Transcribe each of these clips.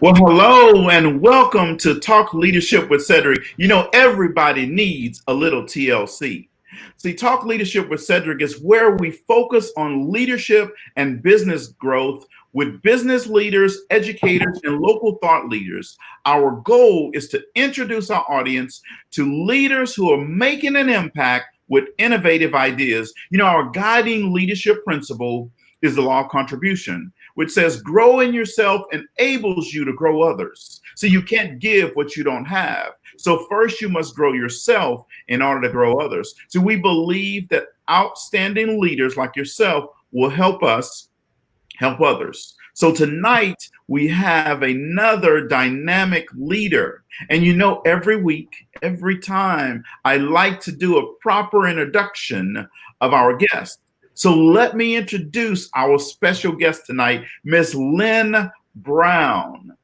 Well, hello and welcome to Talk Leadership with Cedrick. You know, everybody needs a little TLC. See, Talk Leadership with Cedrick is where we focus on leadership and business growth with business leaders, educators, and local thought leaders. Our goal is to introduce our audience to leaders who are making an impact with innovative ideas. You know, our guiding leadership principle is the law of contribution, which says growing yourself enables you to grow others. So you can't give what you don't have. So first you must grow yourself in order to grow others. So we believe that outstanding leaders like yourself will help us help others. So tonight we have another dynamic leader. And you know, every week, every time, I like to do a proper introduction of our guest. So let me introduce our special guest tonight, Miss Lynne Brown.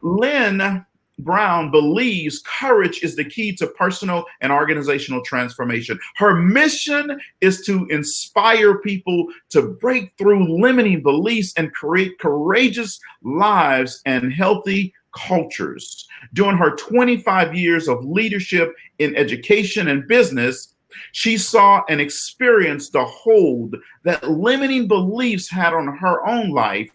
Lynne Brown believes courage is the key to personal and organizational transformation. Her mission is to inspire people to break through limiting beliefs and create courageous lives and healthy cultures. During her 25 years of leadership in education and business, she saw and experienced the hold that limiting beliefs had on her own life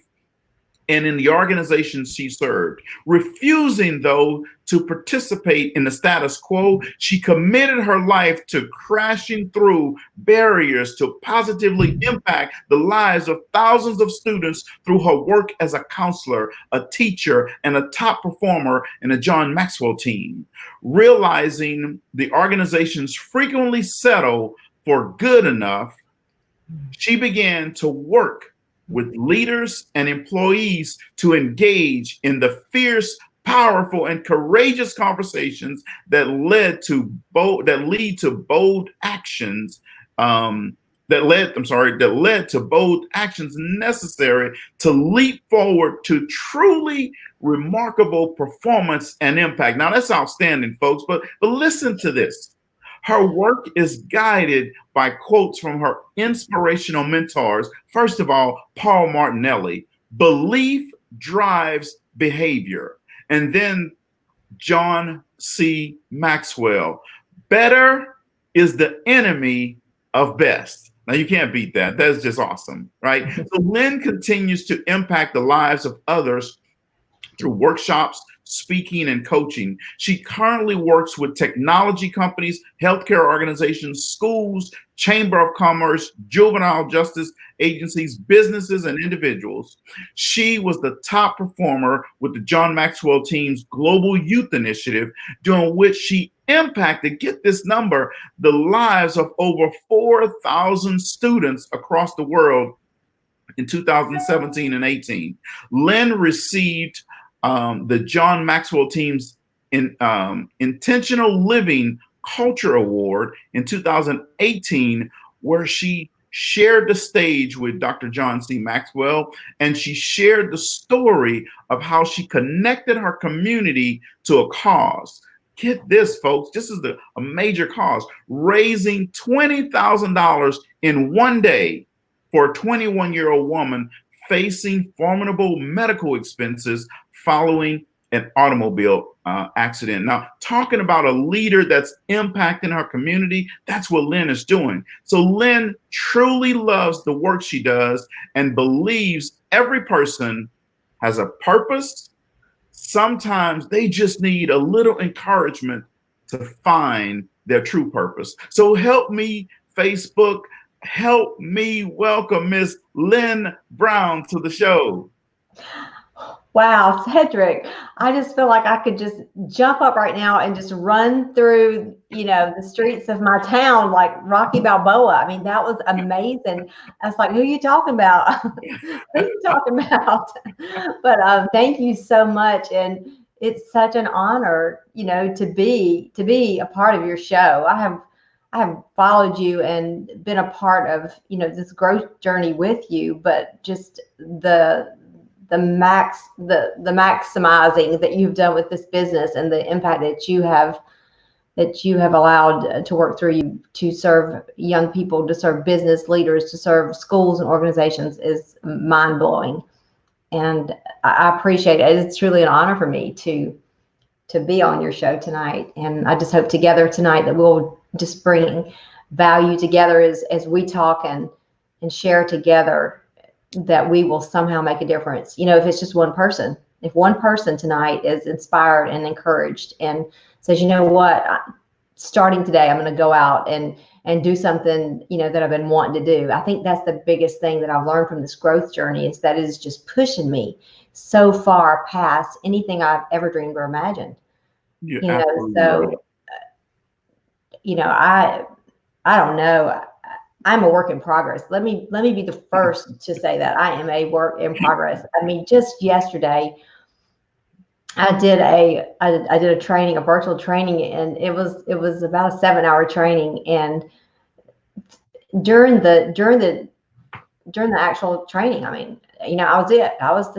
and in the organizations she served. Refusing, though, to participate in the status quo, she committed her life to crashing through barriers to positively impact the lives of thousands of students through her work as a counselor, a teacher, and a top performer in the John Maxwell team. Realizing the organizations frequently settle for good enough, she began to work with leaders and employees to engage in the fierce, powerful, and courageous conversations that lead to bold actions. That led to bold actions necessary to leap forward to truly remarkable performance and impact. Now that's outstanding, folks. But listen to this. Her work is guided by quotes from her inspirational mentors. First of all, Paul Martinelli, belief drives behavior. And then John C. Maxwell, better is the enemy of best. Now you can't beat that. That's just awesome, right? So Lynne continues to impact the lives of others through workshops, speaking, and coaching. She currently works with technology companies, healthcare organizations, schools, chamber of commerce, juvenile justice agencies, businesses, and individuals. She was the top performer with the John Maxwell team's Global Youth Initiative, during which she impacted, get this number, the lives of over 4,000 students across the world in 2017 and 18. Lynne received the John Maxwell team's Intentional Living Culture Award in 2018, where she shared the stage with Dr. John C. Maxwell, and she shared the story of how she connected her community to a cause. Get this, folks, this is a major cause, raising $20,000 in one day for a 21-year-old woman facing formidable medical expenses following an automobile accident. Now, talking about a leader that's impacting her community, that's what Lynne is doing. So Lynne truly loves the work she does and believes every person has a purpose. Sometimes they just need a little encouragement to find their true purpose. So help me, Facebook, help me welcome Miss Lynne Brown to the show. Wow, Cedrick, I just feel like I could just jump up right now and just run through, the streets of my town like Rocky Balboa. I mean, that was amazing. I was like, who are you talking about? Who are you talking about? But thank you so much. And it's such an honor, to be a part of your show. I have followed you and been a part of, this growth journey with you, but just the maximizing that you've done with this business and the impact that you have allowed to work through you to serve young people, to serve business leaders, to serve schools and organizations is mind-blowing. And I appreciate it. It's truly an honor for me to be on your show tonight. And I just hope together tonight that we'll just bring value together as we talk and share together, that we will somehow make a difference. You know, if it's just one person, if one person tonight is inspired and encouraged and says, you know what, starting today, I'm going to go out and do something, you know, that I've been wanting to do. I think that's the biggest thing that I've learned from this growth journey, is that it is just pushing me so far past anything I've ever dreamed or imagined. You're You know, absolutely right. so, you know, I don't know. I'm a work in progress. Let me be the first to say that I am a work in progress. I mean, just yesterday, I did a training, a virtual training, and it was about a 7-hour training. And during the actual training, I mean, you know, I was it. I was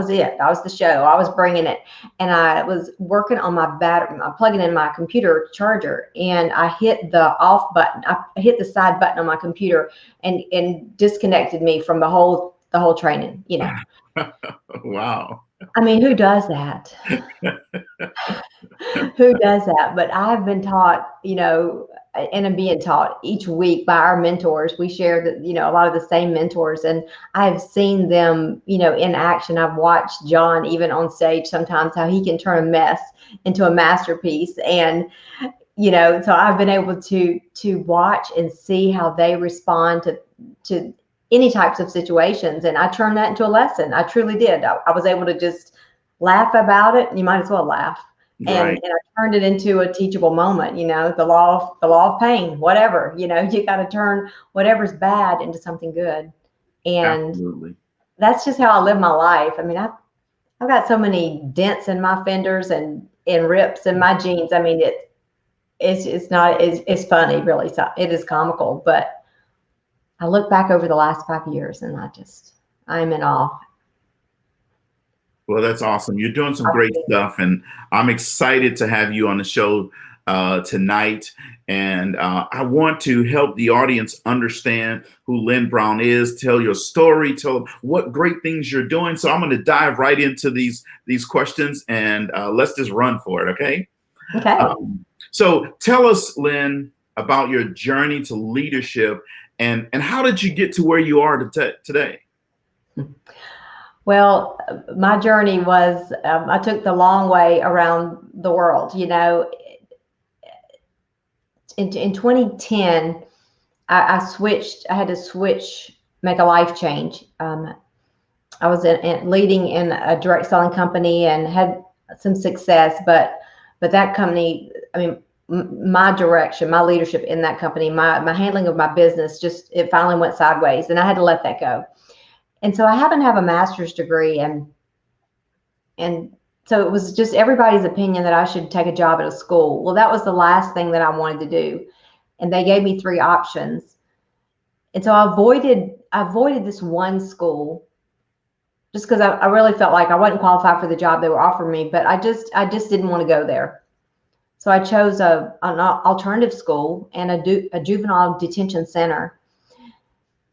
it. I was the show. I was bringing it, and I was working on my battery. I'm plugging in my computer charger, and I hit the off button. I hit the side button on my computer, and disconnected me from the whole training. You know. Wow. I mean, who does that? Who does that? But I've been taught, you know, and I'm being taught each week by our mentors. We share that, you know, a lot of the same mentors, and I've seen them, you know, in action. I've watched John even on stage sometimes, how he can turn a mess into a masterpiece. And, you know, so I've been able to watch and see how they respond to any types of situations. And I turned that into a lesson. I truly did. I was able to just laugh about it. You might as well laugh. Right. And I turned it into a teachable moment. You know, the law of pain, whatever. You know, you got to turn whatever's bad into something good. And Absolutely. that's just how I live my life. I mean, I've got so many dents in my fenders and rips in my jeans. I mean, it's funny, really. So it is comical, but I look back over the last 5 years and I'm in awe. Well, that's awesome. You're doing some great stuff, and I'm excited to have you on the show tonight. And I want to help the audience understand who Lynne Brown is, tell your story, tell them what great things you're doing. So I'm going to dive right into these questions, and let's just run for it, okay? Okay. So tell us, Lynne, about your journey to leadership, and how did you get to where you are today? Well, my journey was, I took the long way around the world. You know, in 2010, I switched. I had to switch, make a life change. I was leading in a direct selling company and had some success, but that company, I mean, my direction, my leadership in that company, my handling of my business, it finally went sideways, and I had to let that go. And so I happen to have a master's degree, and so it was just everybody's opinion that I should take a job at a school. Well, that was the last thing that I wanted to do. And they gave me 3 options. And so I avoided this one school just because I really felt like I wasn't qualified for the job they were offering me, but I just didn't want to go there. So I chose an alternative school and a juvenile detention center.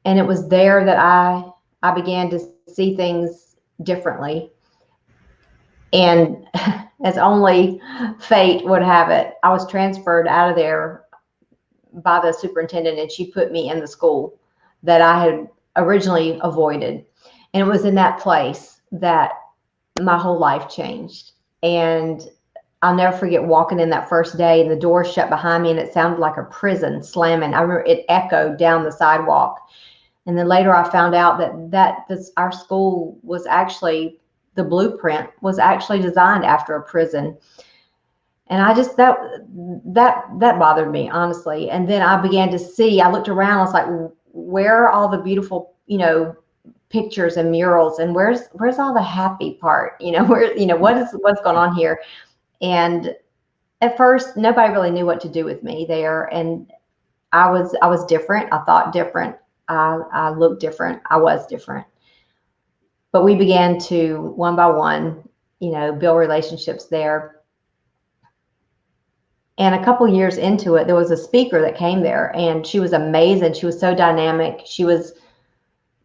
And it was there that I began to see things differently. And as only fate would have it, I was transferred out of there by the superintendent, and she put me in the school that I had originally avoided. And it was in that place that my whole life changed. And I'll never forget walking in that first day, and the door shut behind me, and it sounded like a prison slamming. I remember it echoed down the sidewalk. And then later I found out that our school was actually, the blueprint was actually designed after a prison. And I just, that bothered me, honestly. And then I began to see, I looked around, I was like, where are all the beautiful, you know, pictures and murals, and where's all the happy part? You know, what's going on here? And at first, nobody really knew what to do with me there. And I was different. I thought different. I looked different. I was different. But we began to, one by one, you know, build relationships there. And a couple years into it, there was a speaker that came there, and she was amazing. She was so dynamic. She was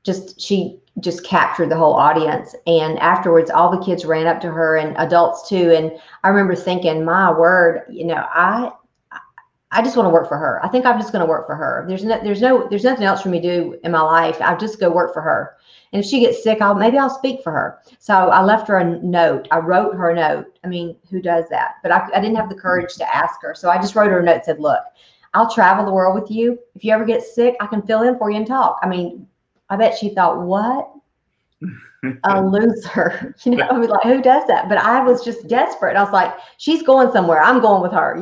just, she just captured the whole audience. And afterwards, all the kids ran up to her, and adults too. And I remember thinking, my word, I just want to work for her. I think I'm just going to work for her. There's nothing else for me to do in my life. I'll just go work for her. And if she gets sick, maybe I'll speak for her. So I left her a note. I wrote her a note. I mean, who does that? But I didn't have the courage to ask her. So I just wrote her a note and said, look, I'll travel the world with you. If you ever get sick, I can fill in for you and talk. I mean, I bet she thought, what? A loser. I mean, like, who does that? But I was just desperate. I was like, she's going somewhere. I'm going with her,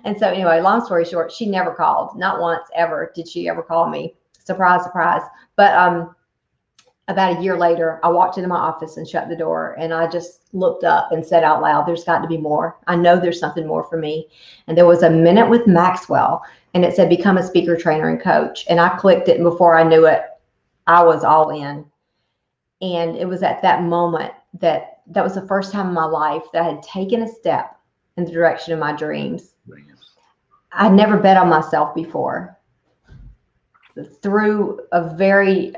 And so anyway, long story short, she never called. Not once ever did she ever call me. Surprise, surprise. But about a year later, I walked into my office and shut the door, and I just looked up and said out loud, there's got to be more. I know there's something more for me. And there was a minute with Maxwell, and it said, become a speaker, trainer, and coach. And I clicked it, and before I knew it, I was all in. And it was at that moment that was the first time in my life that I had taken a step in the direction of my dreams. I'd never bet on myself before. Through a very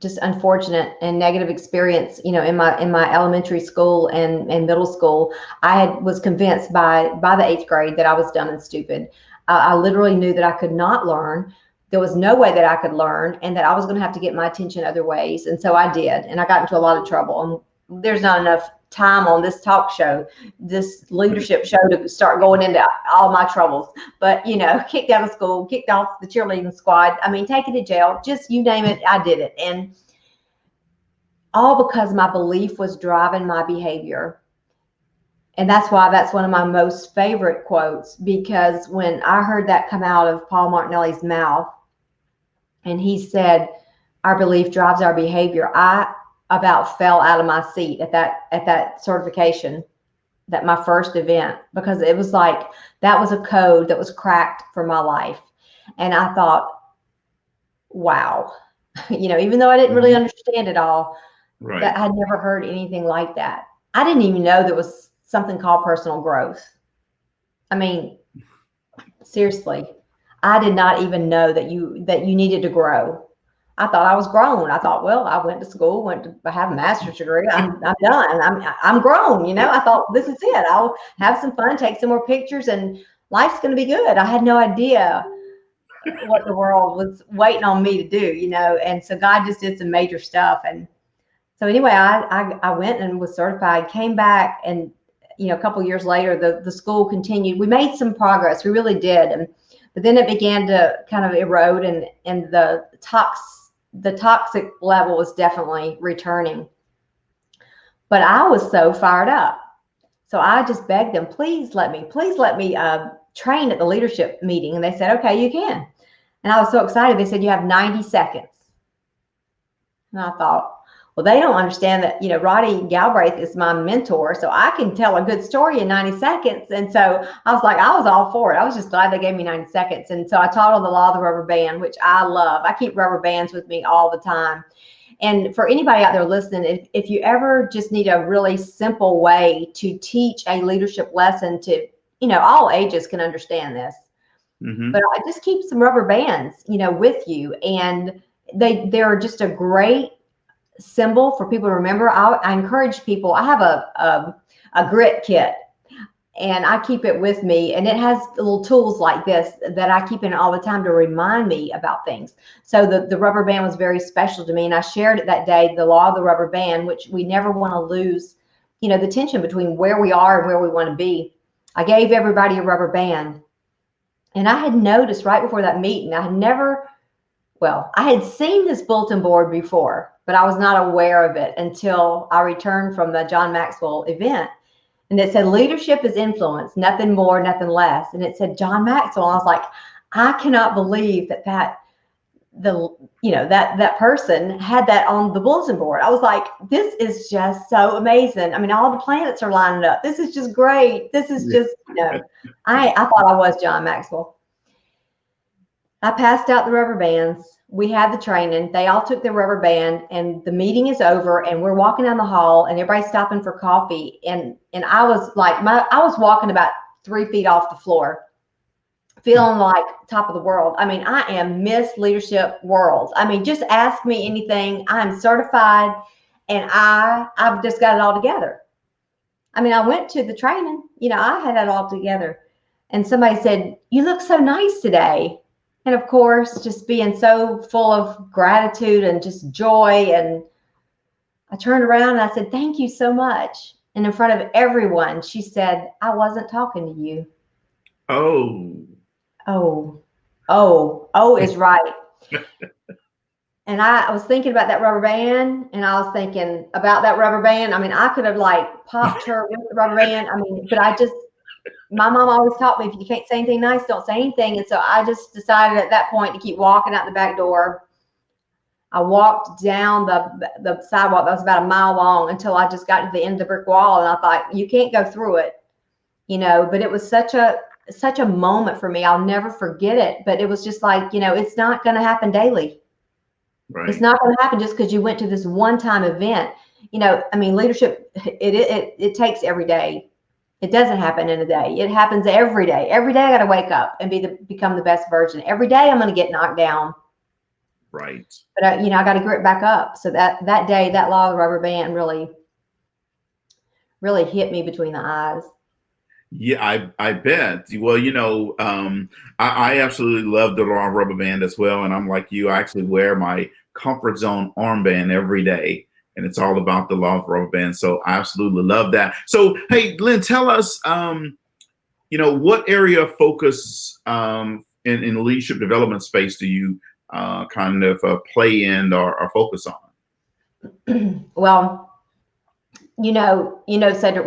just unfortunate and negative experience, in my elementary school and middle school, I was convinced by the 8th grade that I was dumb and stupid. I literally knew that I could not learn. There was no way that I could learn, and that I was going to have to get my attention other ways. And so I did, and I got into a lot of trouble. And there's not enough time on this talk show, this leadership show, to start going into all my troubles. But, kicked out of school, kicked off the cheerleading squad. I mean, taken to jail, just you name it, I did it. And all because my belief was driving my behavior. And that's why that's one of my most favorite quotes, because when I heard that come out of Paul Martinelli's mouth, and he said, our belief drives our behavior, I about fell out of my seat at that certification, my first event, because it was like, that was a code that was cracked for my life. And I thought, wow, even though I didn't really understand it all, right, that I'd never heard anything like that. I didn't even know there was something called personal growth. I mean, seriously, I did not even know that you needed to grow. I thought I was grown. I thought, well, I went to school, I have a master's degree. I'm done. I'm grown. I thought, this is it. I'll have some fun, take some more pictures, and life's going to be good. I had no idea what the world was waiting on me to do, and so God just did some major stuff. And so anyway, I went and was certified, came back, and a couple of years later, the school continued. We made some progress. We really did. But then it began to kind of erode, and the toxic level was definitely returning. But I was so fired up. So I just begged them, please let me train at the leadership meeting. And they said, okay, you can. And I was so excited. They said, you have 90 seconds. And I thought, well, they don't understand that, Roddy Galbraith is my mentor, so I can tell a good story in 90 seconds. And so I was all for it. I was just glad they gave me 90 seconds. And so I taught on the law of the rubber band, which I love. I keep rubber bands with me all the time. And for anybody out there listening, if you ever just need a really simple way to teach a leadership lesson to, all ages can understand this. Mm-hmm. But I just keep some rubber bands, with you. And they're just a great symbol for people to remember. I encourage people. I have a grit kit, and I keep it with me, and it has little tools like this that I keep in all the time to remind me about things. So the rubber band was very special to me, and I shared it that day, the law of the rubber band, which we never want to lose, the tension between where we are and where we want to be. I gave everybody a rubber band, and I had noticed right before that meeting, I had seen this bulletin board before, but I was not aware of it until I returned from the John Maxwell event. And it said, leadership is influence, nothing more, nothing less. And it said John Maxwell. And I was like, I cannot believe that person had that on the bulletin board. I was like, this is just so amazing. I mean, all the planets are lining up. This is just great. This is just, I thought I was John Maxwell. I passed out the rubber bands. We had the training. They all took their rubber band, and the meeting is over, and we're walking down the hall, and everybody's stopping for coffee. And I was like, I was walking about 3 feet off the floor. feeling like top of the world. I mean, I am Miss Leadership World. I mean, just ask me anything. I'm certified, and I've just got it all together. I mean, I went to the training, I had it all together. And somebody said, "You look so nice today." And of course, just being so full of gratitude and just joy. And I turned around and I said, "Thank you so much." And in front of everyone, she said, "I wasn't talking to you." Oh. Oh is right. And I was thinking about that rubber band, and I was thinking about that rubber band. I mean, I could have like popped her with the rubber band. I mean, but my mom always taught me, if you can't say anything nice, don't say anything. And so I just decided at that point to keep walking out the back door. I walked down the sidewalk that was about a mile long until I just got to the end of the brick wall. And I thought, you can't go through it, but it was such a moment for me. I'll never forget it. But it was just like, it's not going to happen daily. Right. It's not going to happen just because you went to this one-time event. I mean, leadership, it takes every day. It doesn't happen in a day. It happens every day. Every day I got to wake up and become the best version. Every day I'm going to get knocked down. Right. But I got to grit back up. So that day, that law of the rubber band really, really hit me between the eyes. Yeah, I bet. Well, I absolutely love the law of rubber band as well. And I'm like you, I actually wear my comfort zone armband every day. And it's all about the law of rubber band. So I absolutely love that. So, hey, Lynne, tell us, what area of focus in leadership development space do you kind of play in or focus on? Well, Cedrick,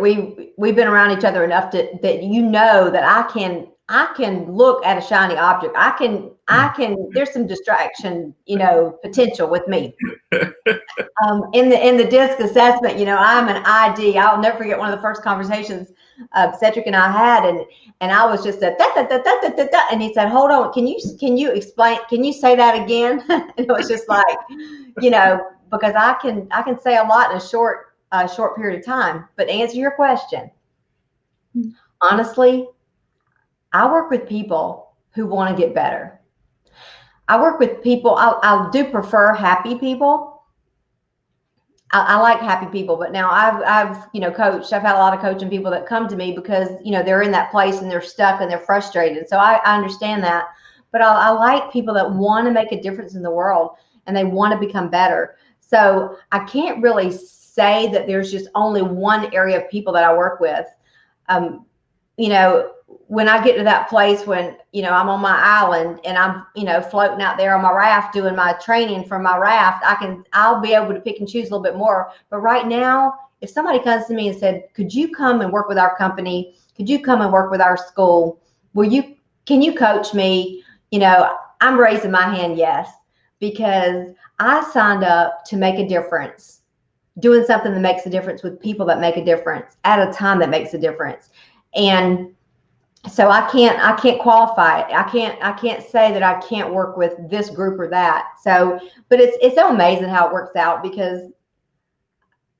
we've been around each other enough that that I can look at a shiny object. I can there's some distraction, potential with me. In the DISC assessment, I'm an ID. I'll never forget one of the first conversations Cedrick and I had, and I was just a da, da, da, da, da, da, da, and he said, "Hold on, can you explain? Can you say that again?" And it was just like, because I can say a lot in a short period of time. But to answer your question, honestly, I work with people who want to get better. I work with people. I do prefer happy people. I like happy people, but now I've coached. I've had a lot of coaching people that come to me because they're in that place and they're stuck and they're frustrated. So I understand that, but I like people that want to make a difference in the world and they want to become better. So I can't really say that there's just only one area of people that I work with. When I get to that place when, I'm on my island and I'm, floating out there on my raft doing my training from my raft, I'll be able to pick and choose a little bit more. But right now, if somebody comes to me and said, "Could you come and work with our company? Could you come and work with our school? Can you coach me?" I'm raising my hand, yes, because I signed up to make a difference, doing something that makes a difference with people that make a difference at a time that makes a difference. And so I can't qualify it. I can't say that I can't work with this group or that. So, but it's so amazing how it works out because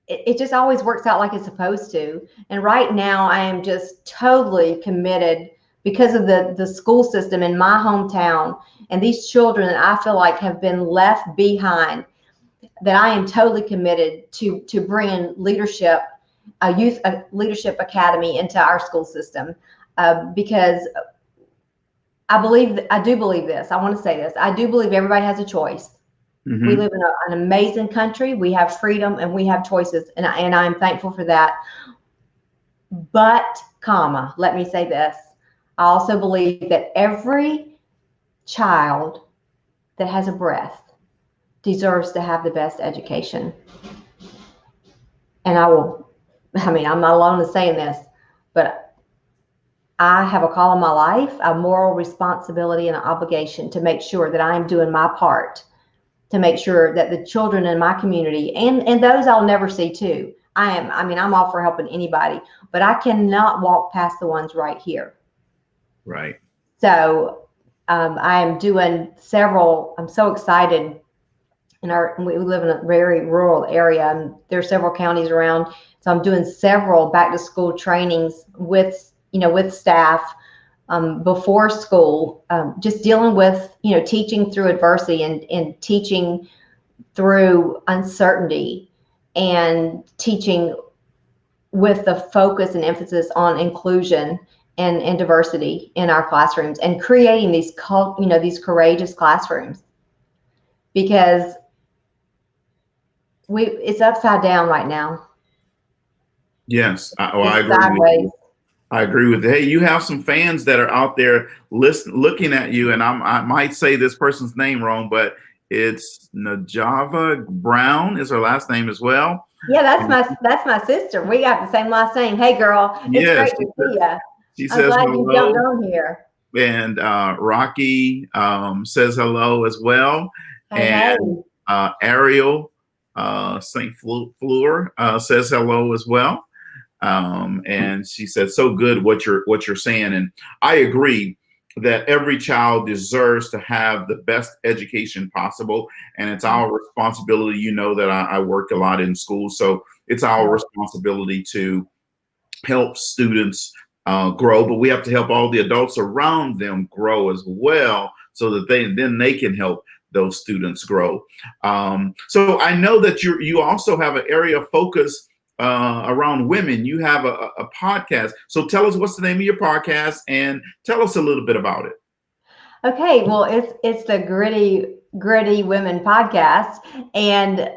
it just always works out like it's supposed to. And right now I am just totally committed because of the school system in my hometown and these children that I feel like have been left behind, that I am totally committed to bringing leadership, a leadership academy into our school system. Because I do believe this. I want to say this. I do believe everybody has a choice. Mm-hmm. We live in an amazing country. We have freedom and we have choices, and I'm thankful for that. But, let me say this. I also believe that every child that has a breath deserves to have the best education. And I'm not alone in saying this, but I have a call in my life, a moral responsibility and an obligation to make sure that I am doing my part to make sure that the children in my community and those I'll never see too. I'm all for helping anybody, but I cannot walk past the ones right here. Right. So I am doing several. I'm so excited. We live in a very rural area, and there are several counties around. So I'm doing several back to school trainings with staff before school, just dealing with, teaching through adversity and teaching through uncertainty, and teaching with the focus and emphasis on inclusion and diversity in our classrooms, and creating these these courageous classrooms, because it's upside down right now. Yes, I It's agree with sideways. you. I agree with you. Hey, you have some fans that are out there looking at you, and I might say this person's name wrong, but it's Najava Brown is her last name as well. Yeah, that's my sister. We got the same last name. Hey, girl, it's Yes, great to see you. she I'm says glad you jumped hello, on here. and Rocky says hello as well, Hey, and hey. Ariel St. Fleur says hello as well. And she said, "So good what you're saying," and I agree that every child deserves to have the best education possible, and it's our responsibility. You know that I work a lot in school, so it's our responsibility to help students grow, but we have to help all the adults around them grow as well, so that they can help those students grow. So I know that you also have an area of focus around women. You have a podcast. So tell us, what's the name of your podcast, and tell us a little bit about it. Okay, well, it's the Gritty Women podcast, and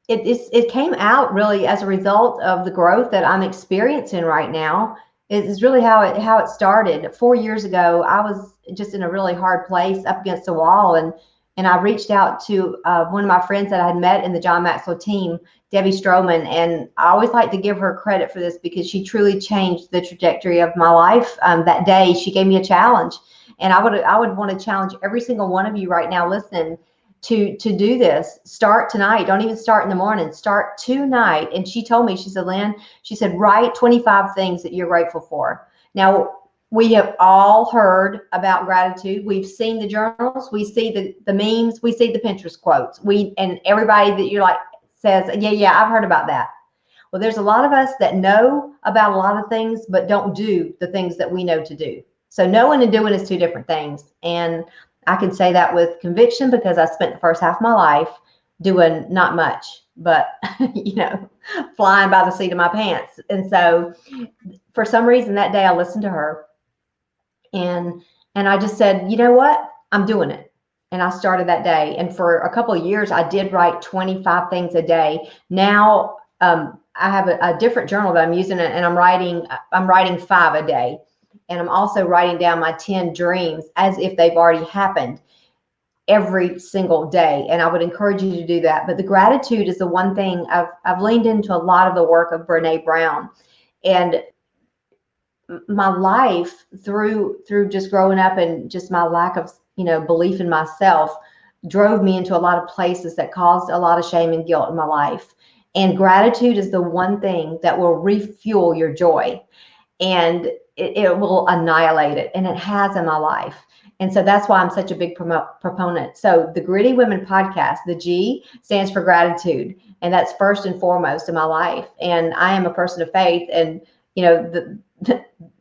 it came out really as a result of the growth that I'm experiencing right now. Is really how it started. 4 years ago, I was just in a really hard place, up against the wall, and I reached out to one of my friends that I had met in the John Maxwell team, Debbie Stroman, and I always like to give her credit for this, because she truly changed the trajectory of my life. That day, she gave me a challenge, and I would want to challenge every single one of you right now listening to do this. Start tonight. Don't even start in the morning. Start tonight. And she told me, she said, Lynn, she said, write 25 things that you're grateful for. Now, we have all heard about gratitude. We've seen the journals. We see the memes. We see the Pinterest quotes. And everybody that you're like says, yeah, I've heard about that. Well, there's a lot of us that know about a lot of things, but don't do the things that we know to do. So knowing and doing is two different things. And I can say that with conviction, because I spent the first half of my life doing not much, but flying by the seat of my pants. And so for some reason that day I listened to her, and I just said, you know what, I'm doing it. And I started that day. And for a couple of years, I did write 25 things a day. Now I have a different journal that I'm using, and I'm writing 5 a day. And I'm also writing down my 10 dreams as if they've already happened every single day. And I would encourage you to do that. But the gratitude is the one thing I've leaned into a lot of the work of Brene Brown. And my life through just growing up, and just my lack of, belief in myself, drove me into a lot of places that caused a lot of shame and guilt in my life. And gratitude is the one thing that will refuel your joy, and it will annihilate it. And it has in my life. And so that's why I'm such a big proponent. So the Gritty Women podcast, the G stands for gratitude. And that's first and foremost in my life. And I am a person of faith. And,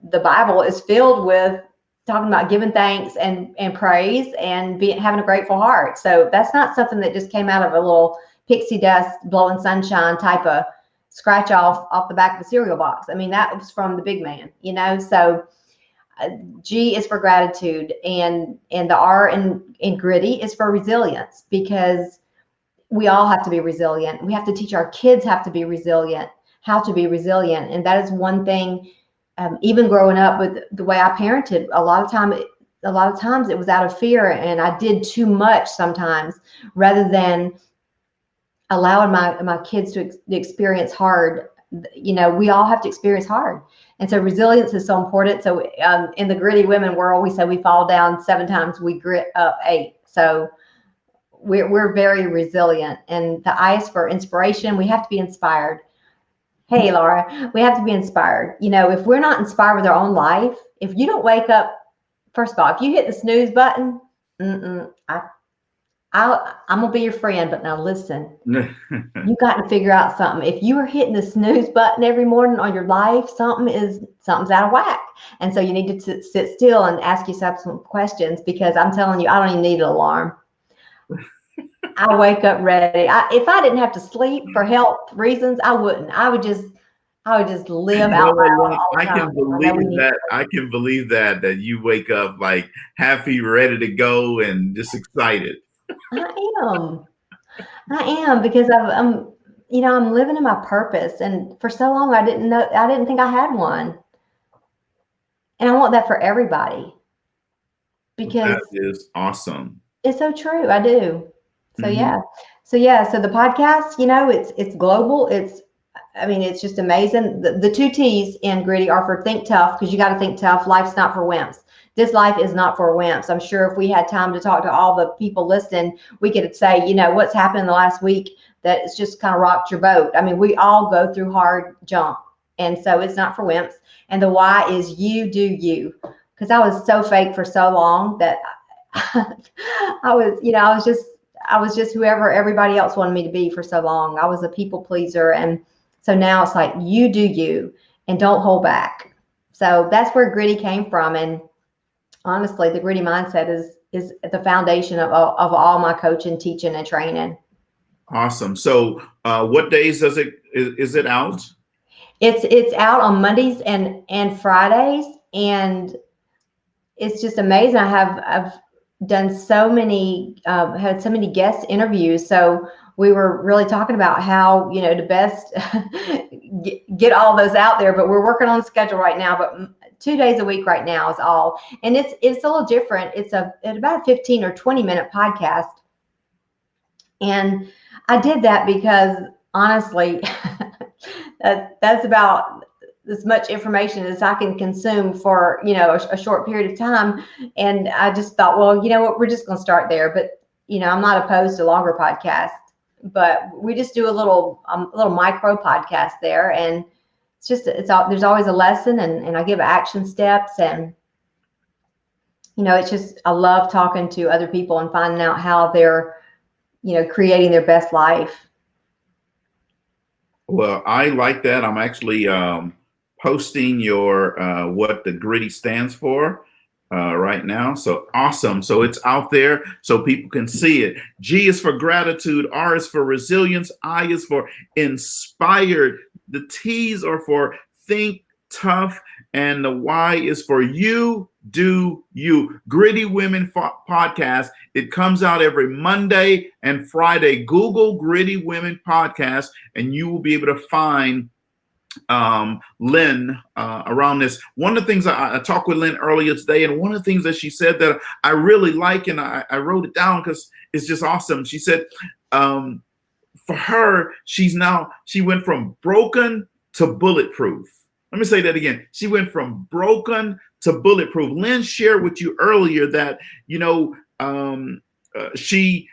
the Bible is filled with talking about giving thanks and praise and having a grateful heart. So that's not something that just came out of a little pixie dust, blowing sunshine type of scratch off the back of the cereal box. I mean, that was from the big man, So G is for gratitude, and the R in gritty is for resilience, because we all have to be resilient. We have to teach our kids how to be resilient, and that is one thing. Even growing up with the way I parented, a lot of times it was out of fear, and I did too much sometimes, rather than allowing my kids to experience hard. We all have to experience hard. And so resilience is so important. So in the Gritty Women world, we say we fall down 7 times, we grit up 8. So we're very resilient. And the I is for inspiration. We have to be inspired. Hey, Laura, we have to be inspired. If we're not inspired with our own life, if you don't wake up, first of all, if you hit the snooze button, I I'm gonna be your friend, but now listen, you got to figure out something. If you are hitting the snooze button every morning on your life, something's out of whack. And so you need to sit still and ask yourself some questions, because I'm telling you, I don't even need an alarm. I wake up ready. If I didn't have to sleep for health reasons, I wouldn't. I would just live out loud all the I time. can believe that. I can believe that you wake up like happy, ready to go, and just excited. I am. I am, because I'm living in my purpose, and for so long I didn't think I had one, and I want that for everybody, because That is awesome. it's so true. I do. So Mhm. yeah, so the podcast, it's global. It's just amazing. The two T's in Gritty are for think tough, because you got to think tough. Life's not for wimps. This life is not for wimps. I'm sure if we had time to talk to all the people listening, we could say, what's happened in the last week that it's just kind of rocked your boat. I mean, we all go through hard jump. And so it's not for wimps. And the why is you do you. Because I was so fake for so long that I was just whoever everybody else wanted me to be for so long. I was a people pleaser. And so now it's like, you do you, and don't hold back. So that's where Gritty came from. And honestly, the Gritty mindset is the foundation of all my coaching, teaching, and training. Awesome. So, what days is it out? It's out on Mondays and Fridays, and it's just amazing. I've done so many, had so many guest interviews. So we were really talking about how, to best get all those out there, but we're working on the schedule right now, but 2 days a week right now is all. And it's a little different. It's about a 15 or 20-minute podcast. And I did that because honestly, that's about as much information as I can consume for, a short period of time. And I just thought, well, you know what, we're just going to start there. But, I'm not opposed to longer podcasts, but we just do a little micro podcast there. And there's always a lesson, and I give action steps. And, it's just, I love talking to other people and finding out how they're, creating their best life. Well, I like that. I'm actually posting your what the Gritty stands for right now. So awesome. So it's out there so people can see it. G is for gratitude. R is for resilience. I is for inspired. The T's are for think tough. And the Y is for you do you. Gritty Women Podcast. It comes out every Monday and Friday. Google Gritty Women Podcast, and you will be able to find Lynne around this. One of the things I talked with Lynne earlier today, and one of the things that she said that I really like, and I wrote it down because it's just awesome. She said, for her, she went from broken to bulletproof. Let me say that again. She went from broken to bulletproof. Lynne shared with you earlier that, she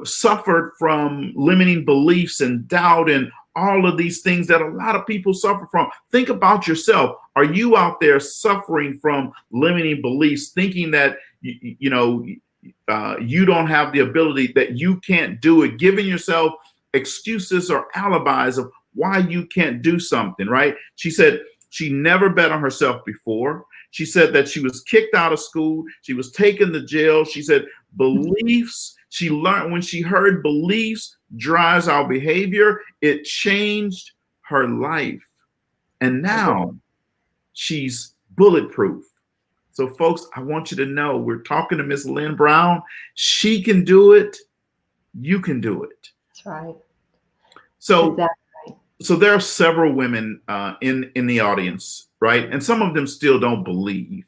suffered from limiting beliefs and doubt and all of these things that a lot of people suffer from. Think about yourself. Are you out there suffering from limiting beliefs, thinking that, you don't have the ability, that you can't do it, giving yourself excuses or alibis of why you can't do something, right? She said she never bet on herself before. She said that she was kicked out of school. She was taken to jail. She said beliefs, she learned when she heard beliefs drives our behavior. It changed her life. And now she's bulletproof. So folks, I want you to know we're talking to Miss Lynne Brown. She can do it. You can do it. That's right. So, exactly. So there are several women in the audience, right? And some of them still don't believe.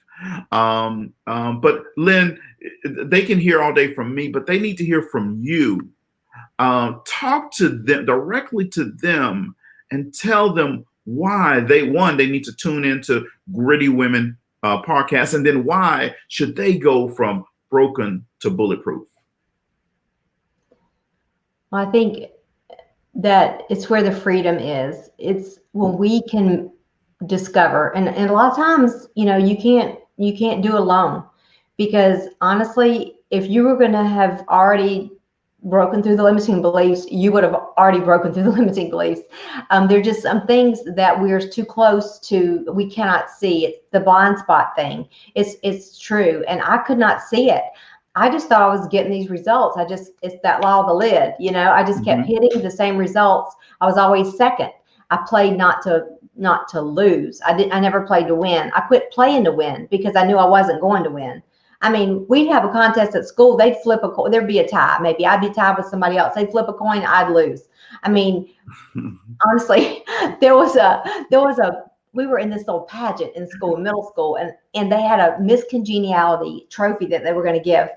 But Lynne, they can hear all day from me, but they need to hear from you. Talk to them, directly to them, and tell them why they need to tune into Gritty Women podcast, and then why should they go from broken to bulletproof? Well, I think that it's where the freedom is. It's when we can discover, and a lot of times, you can't do alone, because honestly, if you were going to have already broken through the limiting beliefs, you would have already broken through the limiting beliefs. There are just some things that we're too close to, we cannot see. It's the blind spot thing. It's true. And I could not see it. I just thought I was getting these results. It's that law of the lid, you know, I just kept hitting the same results. I was always second. I played not to lose. I never played to win. I quit playing to win because I knew I wasn't going to win. I mean, we'd have a contest at school. They'd flip a coin. There'd be a tie. Maybe I'd be tied with somebody else. They'd flip a coin. I'd lose. I mean, honestly, we were in this little pageant in school, middle school, and they had a Miss Congeniality trophy that they were going to give.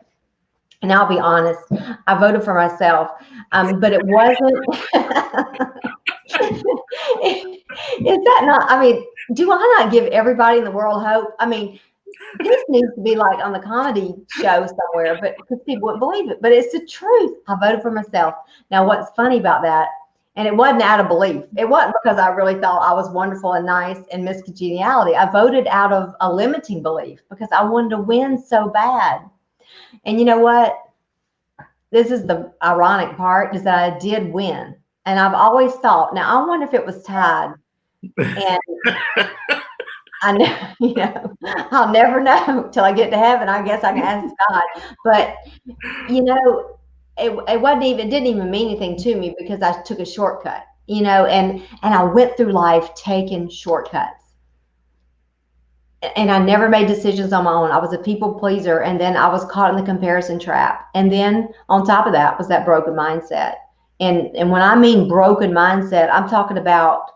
And I'll be honest, I voted for myself, but it wasn't. Is that not? I mean, do I not give everybody in the world hope? I mean, this needs to be like on the comedy show somewhere, but because people wouldn't believe it. But it's the truth. I voted for myself. Now, what's funny about that, and it wasn't out of belief. It wasn't because I really thought I was wonderful and nice and Miss Congeniality. I voted out of a limiting belief because I wanted to win so bad. And you know what? This is the ironic part, is that I did win. And I've always thought, now I wonder if it was tied. And I know, you know, I'll never know till I get to heaven. I guess I can ask God. But, you know, it didn't even mean anything to me because I took a shortcut, you know, and I went through life taking shortcuts. And I never made decisions on my own. I was a people pleaser, and then I was caught in the comparison trap. And then on top of that was that broken mindset. And when I mean broken mindset, I'm talking about,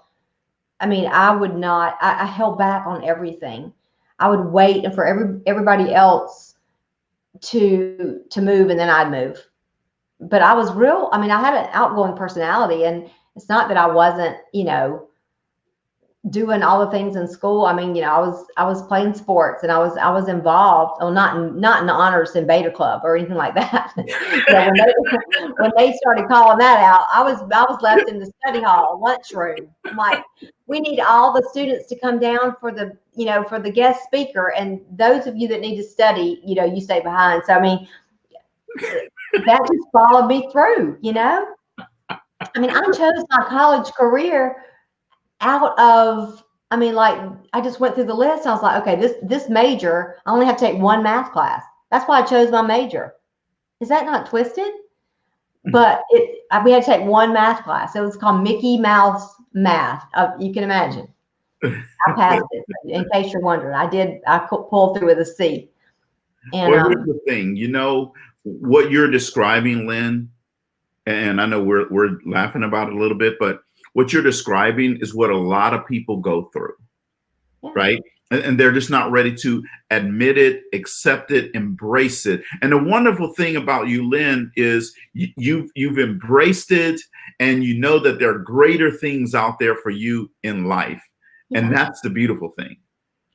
I mean, I held back on everything. I would wait for everybody else to move, and then I'd move. But I was I mean, I had an outgoing personality, and it's not that I wasn't, you know, doing all the things in school. I mean, you know, I was playing sports, and I was involved. Well, not in the honors and beta club or anything like that. So when they started calling that out, I was left in the study hall, lunchroom. I'm like, we need all the students to come down for the guest speaker, and those of you that need to study, you know, you stay behind. So I mean, that just followed me through. You know, I mean, I chose my college career out of, I mean, like, I just went through the list. I was like, okay, this major, I only have to take one math class. That's why I chose my major. Is that not twisted? But we had to take one math class. It was called Mickey Mouse Math. You can imagine. I passed it. In case you're wondering, I pulled through with a C. And well, here's the thing, you know, what you're describing, Lynn, and I know we're laughing about it a little bit, but what you're describing is what a lot of people go through, right? And they're just not ready to admit it, accept it, embrace it. And the wonderful thing about you, Lynn, is you've embraced it, and you know that there are greater things out there for you in life. And that's the beautiful thing,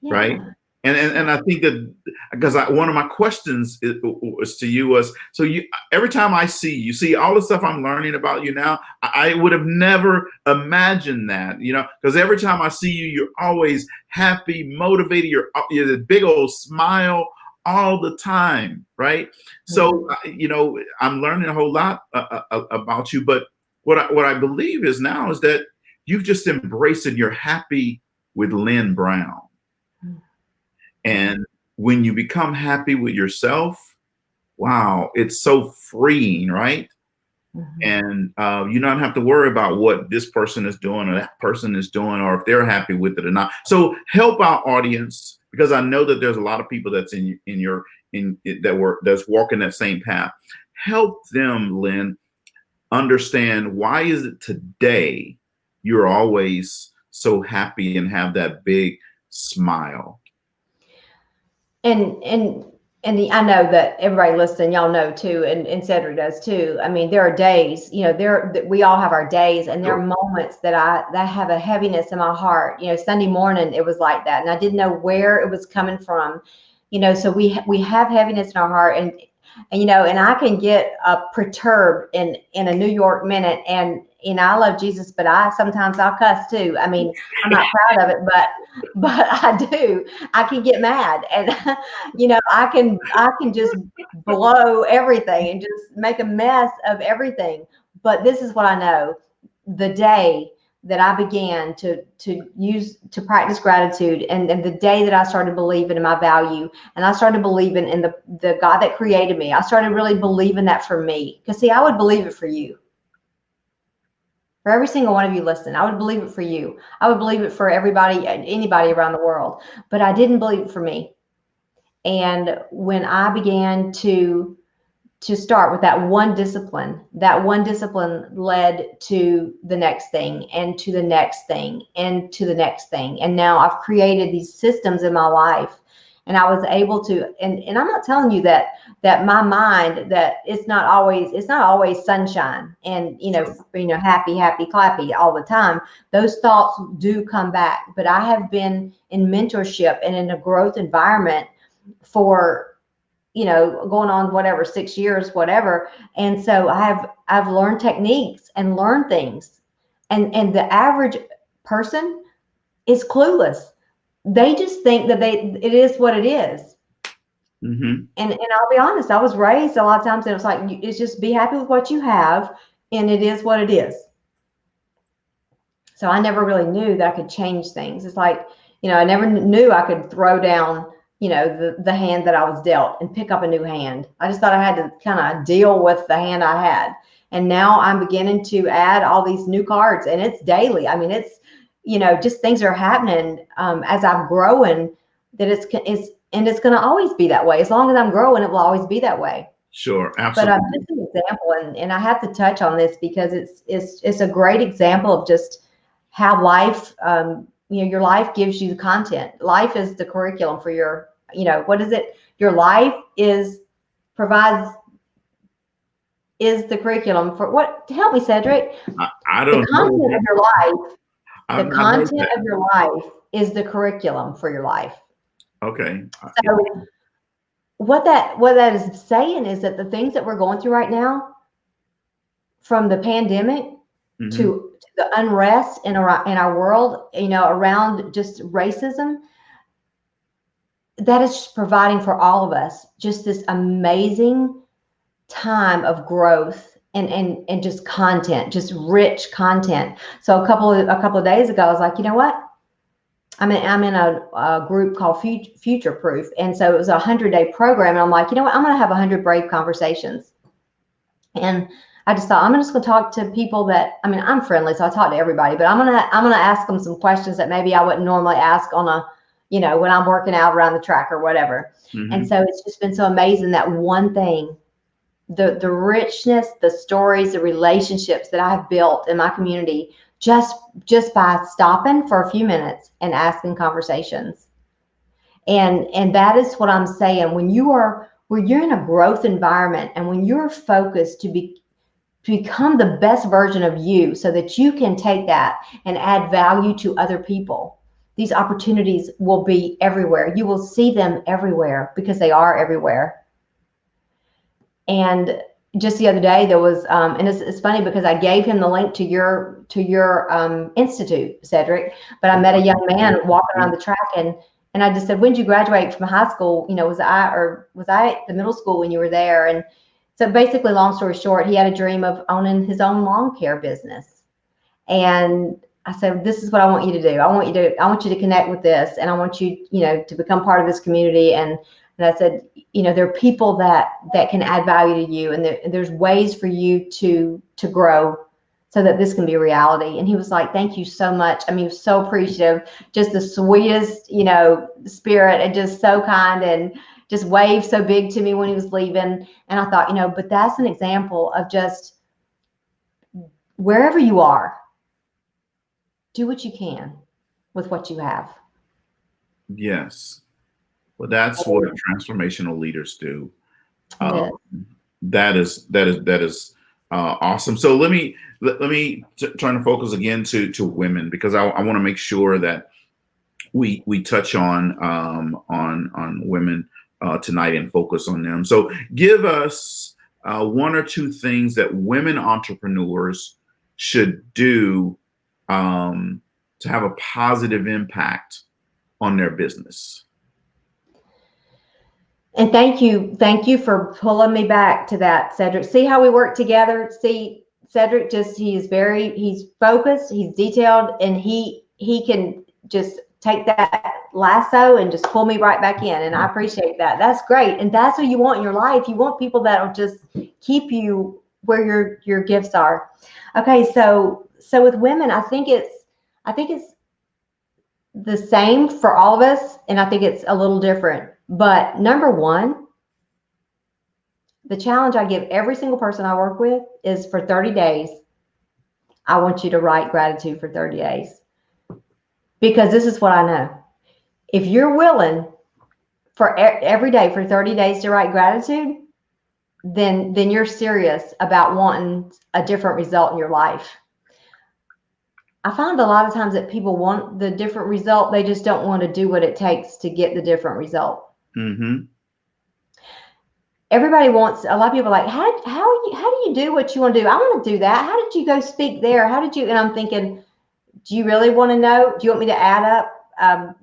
right? And I think that because one of my questions was to you was, so every time I see you, see all the stuff I'm learning about you now, I would have never imagined that, you know, because every time I see you, you're always happy, motivated, you're a big old smile all the time, right? So, you know, I'm learning a whole lot about you, but what I believe is now is that you've just embraced and you're happy with Lynn Brown. And when you become happy with yourself, wow, it's so freeing, right? And you don't have to worry about what this person is doing or that person is doing, or if they're happy with it or not. So help our audience, because I know that there's a lot of people that's that's walking that same path. Help them, Lynn, understand, why is it today you're always so happy and have that big smile? And I know that everybody listening, y'all know too, and Cedrick does too. I mean, there are days, you know, we all have our days, and there are moments that have a heaviness in my heart. You know, Sunday morning it was like that, and I didn't know where it was coming from. You know, so we have heaviness in our heart, and you know, and I can get perturbed in a New York minute, and I love Jesus, but sometimes I'll cuss too. I mean, I'm not proud of it, but I do. I can get mad, and I can just blow everything and just make a mess of everything. But this is what I know: the day that I began to practice gratitude, and the day that I started believing in my value, and I started believing in the God that created me, I started really believing that for me. Because see, I would believe it for you. For every single one of you listening, I would believe it for you. I would believe it for everybody, anybody around the world, but I didn't believe it for me. And when I began to start with that one discipline led to the next thing, and to the next thing, and to the next thing. And now I've created these systems in my life, and I was able to, and I'm not telling you that my mind, that it's not always sunshine and happy clappy all the time. Those thoughts do come back, but I have been in mentorship and in a growth environment for going on whatever, 6 years, whatever. And so I've learned techniques and learned things, and the average person is clueless. They just think that it is what it is. Mm-hmm. And I'll be honest, I was raised a lot of times, and it's like, it's just be happy with what you have, and it is what it is. So I never really knew that I could change things. It's like, I never knew I could throw down the hand that I was dealt and pick up a new hand. I just thought I had to kind of deal with the hand I had. And now I'm beginning to add all these new cards, and it's daily. I mean, it's, just things are happening as I'm growing, that it's going to always be that way. As long as I'm growing, it will always be that way. Sure. Absolutely. But just an example, and I have to touch on this because it's a great example of just how life, your life gives you the content. Life is the curriculum for your, what is it? Your life is the curriculum for what? Help me, Cedric. I don't the content know. of your life. I've The content of your life is the curriculum for your life. Okay. So what that is saying is that the things that we're going through right now, from the pandemic Mm-hmm. to the unrest in our world, around just racism, that is providing for all of us just this amazing time of growth and just content, just rich content. So a couple of days ago, I was like, you know what? I'm in a group called Future Proof, and so it was a 100-day program. And I'm like, you know what? I'm going to have 100 brave conversations. And I just thought, I'm just going to talk to people that, I mean, I'm friendly, so I talk to everybody, but I'm going to ask them some questions that maybe I wouldn't normally ask on when I'm working out around the track or whatever. Mm-hmm. And so it's just been so amazing, that one thing, the richness, the stories, the relationships that I've built in my community, just by stopping for a few minutes and asking conversations. And that is what I'm saying. When you're in a growth environment, and when you're focused to become the best version of you, so that you can take that and add value to other people, these opportunities will be everywhere. You will see them everywhere, because they are everywhere. And just the other day, there was, and it's funny because I gave him the link to your institute, Cedric. But I met a young man walking around the track, and I just said, "When did you graduate from high school? Was I at the middle school when you were there?" And so basically, long story short, he had a dream of owning his own lawn care business. And I said, "This is what I want you to do. I want you to connect with this, and I want you, to become part of this community." And I said, there are people that can add value to you, and there's ways for you to grow, so that this can be a reality. And he was like, "Thank you so much." I mean, he was so appreciative, just the sweetest, spirit, and just so kind, and just waved so big to me when he was leaving. And I thought, but that's an example of just wherever you are, do what you can with what you have. Yes. Well, that's what transformational leaders do. That is awesome. So let me turn to focus again to women, because I want to make sure that we touch on women tonight and focus on them. So give us one or two things that women entrepreneurs should do to have a positive impact on their business? And thank you for pulling me back to that, Cedric. See how we work together? See, Cedric he's focused, he's detailed, and he can just take that lasso and just pull me right back in. And I appreciate that. That's great. And that's what you want in your life. You want people that'll just keep you where your gifts are. Okay, so with women, I think it's the same for all of us, and I think it's a little different. But number one, the challenge I give every single person I work with is for 30 days, I want you to write gratitude for 30 days. Because this is what I know. If you're willing for every day for 30 days to write gratitude, then you're serious about wanting a different result in your life. I find a lot of times that people want the different result. They just don't want to do what it takes to get the different result. Mm-hmm. Everybody wants, a lot of people are like, how do you do what you want to do? I want to do that. How did you go speak there? How did you? And I'm thinking, do you really want to know? Do you want me to add up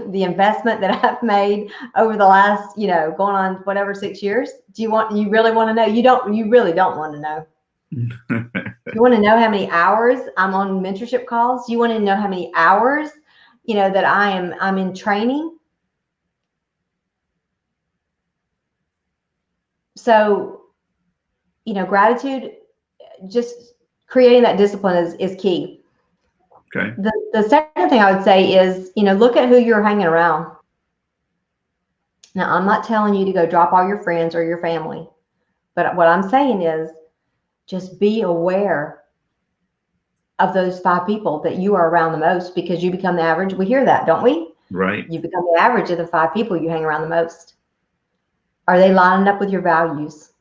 the investment that I've made over the last, going on whatever 6 years? You really want to know? You really don't want to know. You want to know how many hours I'm on mentorship calls? You want to know how many hours, that I'm in training? So, gratitude, just creating that discipline is key. Okay. The second thing I would say is, look at who you're hanging around. Now, I'm not telling you to go drop all your friends or your family, but what I'm saying is just be aware of those 5 people that you are around the most, because you become the average. We hear that, don't we? Right. You become the average of the 5 people you hang around the most. Are they lining up with your values?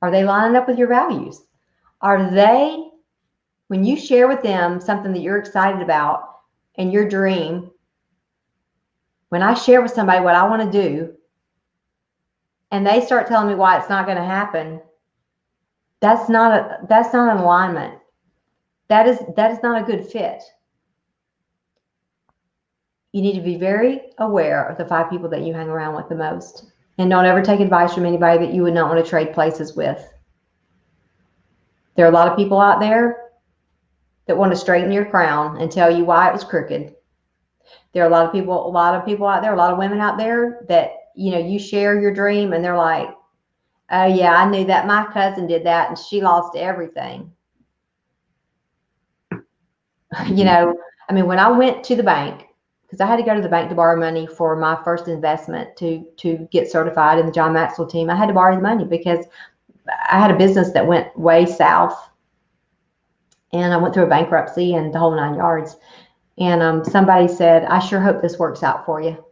Are they lining up with your values? Are they, when you share with them something that you're excited about and your dream, when I share with somebody what I want to do and they start telling me why it's not going to happen, that's not an alignment. That is not a good fit. You need to be very aware of the 5 people that you hang around with the most. And don't ever take advice from anybody that you would not want to trade places with. There are a lot of people out there that want to straighten your crown and tell you why it was crooked. There are a lot of people out there, a lot of women out there that, you share your dream and they're like, oh yeah, I knew that. My cousin did that and she lost everything. When I went to the bank, because I had to go to the bank to borrow money for my first investment to get certified in the John Maxwell team. I had to borrow the money because I had a business that went way south, and I went through a bankruptcy and the whole 9 yards. And somebody said, I sure hope this works out for you.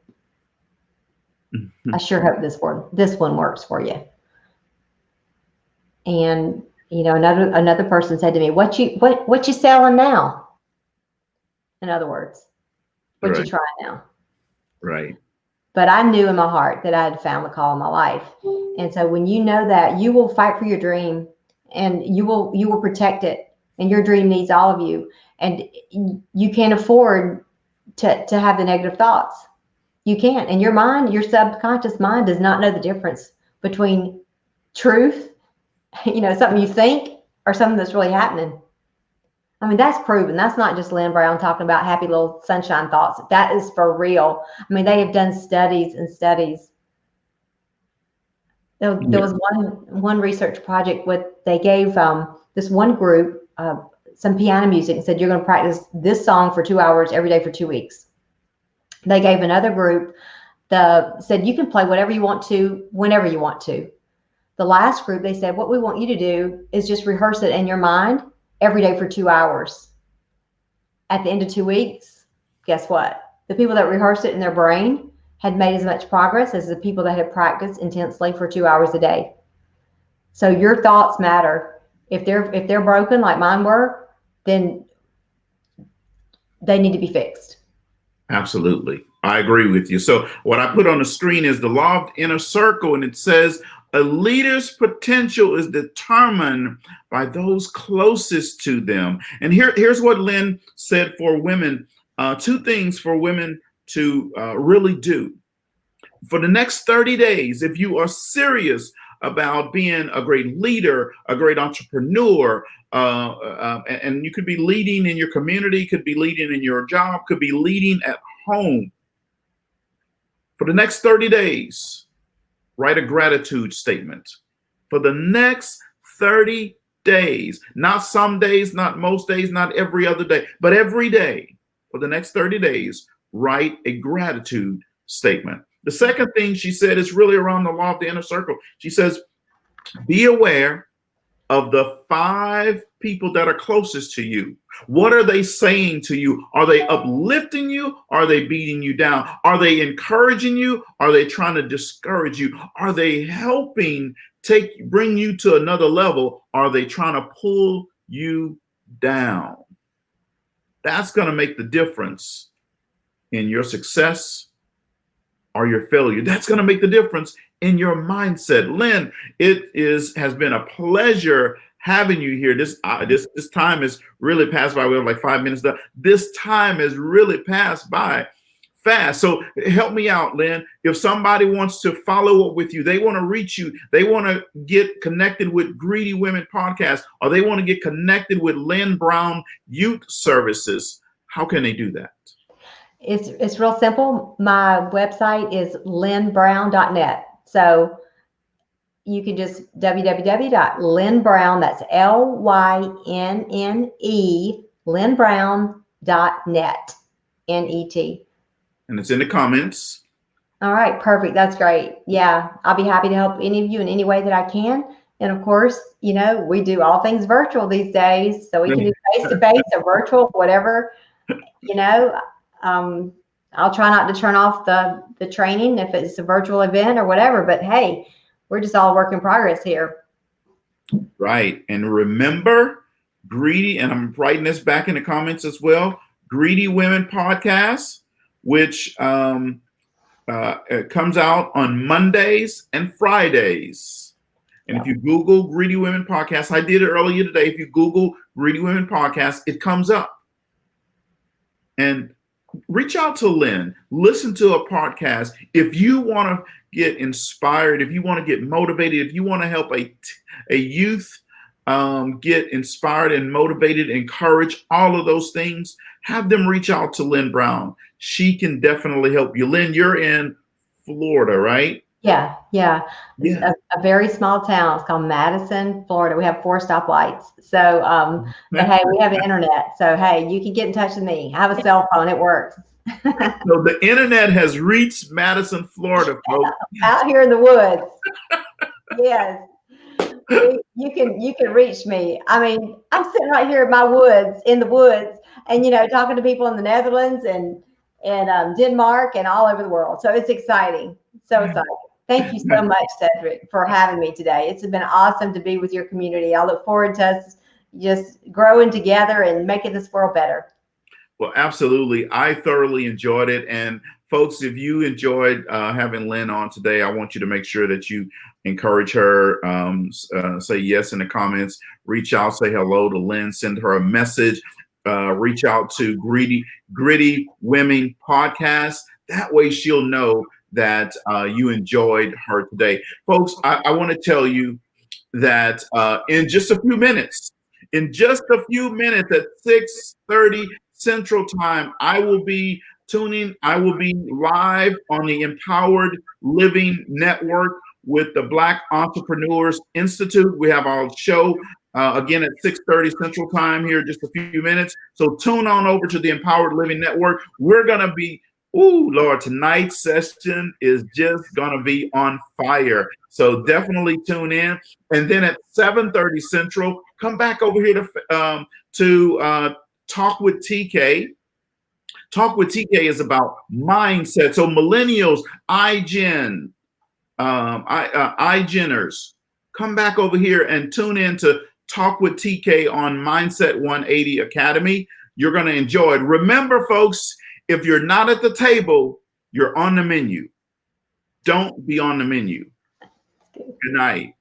I sure hope this one works for you. And another person said to me, what you selling now? In other words, what you trying now? Right. But I knew in my heart that I had found the call of my life. And so when you know that, you will fight for your dream and you will protect it. And your dream needs all of you. And you can't afford to have the negative thoughts. You can't. And your mind, your subconscious mind, does not know the difference between truth, something you think, or something that's really happening. That's proven. That's not just Lynne Brown talking about happy little sunshine thoughts. That is for real. They have done studies and studies. There was one research project they gave this one group some piano music and said, you're going to practice this song for 2 hours every day for 2 weeks. They gave another group said, you can play whatever you want to, whenever you want to. The last group, they said, what we want you to do is just rehearse it in your mind every day for 2 hours. At the end of 2 weeks, guess what? The people that rehearsed it in their brain had made as much progress as the people that had practiced intensely for 2 hours a day. So your thoughts matter. If they're broken like mine were, then they need to be fixed. Absolutely. I agree with you. So what I put on the screen is the law of inner circle, and it says A leader's potential is determined by those closest to them. And here's what Lynne said for women, two things for women to really do. For the next 30 days, if you are serious about being a great leader, a great entrepreneur, and you could be leading in your community, could be leading in your job, could be leading at home. For the next 30 days, write a gratitude statement. For the next 30 days, not some days, not most days, not every other day, but every day for the next 30 days, write a gratitude statement. The second thing she said is really around the law of the inner circle. She says, be aware of the 5 people that are closest to you. What are they saying to you? Are they uplifting you? Are they beating you down? Are they encouraging you? Are they trying to discourage you? Are they helping bring you to another level? Are they trying to pull you down? That's going to make the difference in your success or your failure. That's going to make the difference in your mindset. Lynne, has been a pleasure having you here. This time has really passed by. We have like 5 minutes left. This time has really passed by fast. So help me out, Lynne. If somebody wants to follow up with you, they want to reach you, they want to get connected with Greedy Women Podcast, or they want to get connected with Lynne Brown Youth Services, how can they do that? It's real simple. My website is lynnebrown.net. So you can just www.lynnebrown, that's LYNNE, lynnebrown.net, NET. And it's in the comments. All right, perfect. That's great. Yeah, I'll be happy to help any of you in any way that I can. And of course, you know, we do all things virtual these days. So we can do face-to-face or virtual, whatever, you know. I'll try not to turn off the training if it's a virtual event or whatever, but hey, we're just all work in progress here. Right. And remember, Greedy, and I'm writing this back in the comments as well, Greedy Women Podcast, which comes out on Mondays and Fridays. And if you Google Greedy Women Podcast, I did it earlier today. If you Google Greedy Women Podcast, it comes up. And reach out to Lynne, listen to a podcast. If you want to get inspired, if you want to get motivated, if you want to help a youth get inspired and motivated, encourage, all of those things, have them reach out to Lynne Brown. She can definitely help you. Lynne, you're in Florida, right? Yeah. It's a very small town. It's called Madison, Florida. We have 4 stoplights. So, but hey, we have internet. So, hey, you can get in touch with me. I have a cell phone. It works. So the internet has reached Madison, Florida, folks. Out here in the woods. Yes. You can reach me. I mean, I'm sitting right here in the woods, and, you know, talking to people in the Netherlands and Denmark and all over the world. So it's exciting. So exciting. Thank you so much, Cedrick, for having me today. It's been awesome to be with your community. I look forward to us just growing together and making this world better. Well, absolutely. I thoroughly enjoyed it. And folks, if you enjoyed having Lynne on today, I want you to make sure that you encourage her, say yes in the comments, reach out, say hello to Lynne, send her a message, reach out to Greedy Women Podcast. That way she'll know that you enjoyed her today. Folks, I want to tell you that in just a few minutes at 6:30 Central Time, I will be live on the Empowered Living Network with the Black Entrepreneurs Institute. We have our show again at 6:30 Central Time here, just a few minutes. So tune on over to the Empowered Living Network. We're going to be, Lord, tonight's session is just going to be on fire. So definitely tune in. And then at 7:30 Central, come back over here to Talk with TK. Talk with TK is about mindset. So millennials, iGeners, come back over here and tune in to Talk with TK on Mindset 180 Academy. You're going to enjoy it. Remember, folks, if you're not at the table, you're on the menu. Don't be on the menu. Good night.